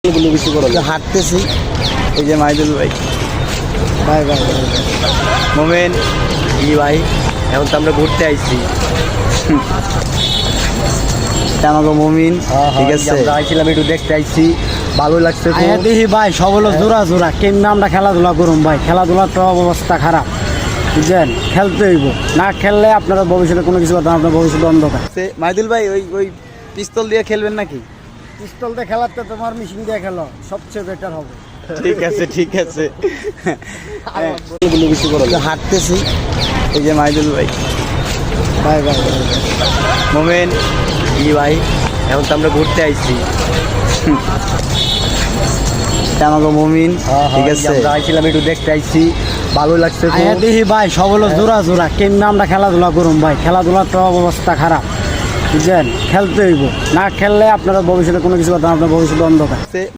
এগুলো কিছু করো হাঁটতেছি। এই যে মাইদুল ভাই, ভাই ভাই মোমেন ই ভাই, এখন তো আমরা ঘুরতে আইছি। এটা আমাকে মমিন, ঠিক আছে, আমরা আইছিলাম একটু দেখতে আইছি, ভালো লাগছে খুব। আয়া দেখি ভাই সব হলো জোড়া জোড়া, কেমনি আমরা খেলাধুলা করুম ভাই, খেলাধুলার তো অবস্থা খারাপ, বুঝছেন? খেলতে হইব, না খেললে আপনারা ভবিষ্যতে কোনো কিছু করতে আপনার ভবিষ্যতে অন্ধকার। মাইদুল ভাই, ওই ওই পিস্তল দিয়ে খেলবেন নাকি? পিস্তল দিয়ে খেলাতে তোমার মেশিন দিয়ে খেলো সবচেয়ে বেটার হবে। ঠিক আছে, ঠিক আছে। এগুলো কিছু করো হাঁটতেছি। এই যে মাইদুল ভাই, ভাই ভাই মোমেন ই ভাই, এখন তো আমরা ঘুরতে আইছি। এটা আমাকে মমিন, ঠিক আছে, আমরা আইছিলাম একটু দেখতে আইছি, ভালো লাগছে খুব। আয়া দেখি ভাই সব হলো জোড়া জোড়া, কেমনি আমরা খেলাধুলা করুম ভাই, খেলাধুলার তো অবস্থা খারাপ, বুঝছেন? খেলতে হইব, না খেললে আপনারা ভবিষ্যতে কোনো কিছু করতে আপনার ভবিষ্যতে অন্ধকার।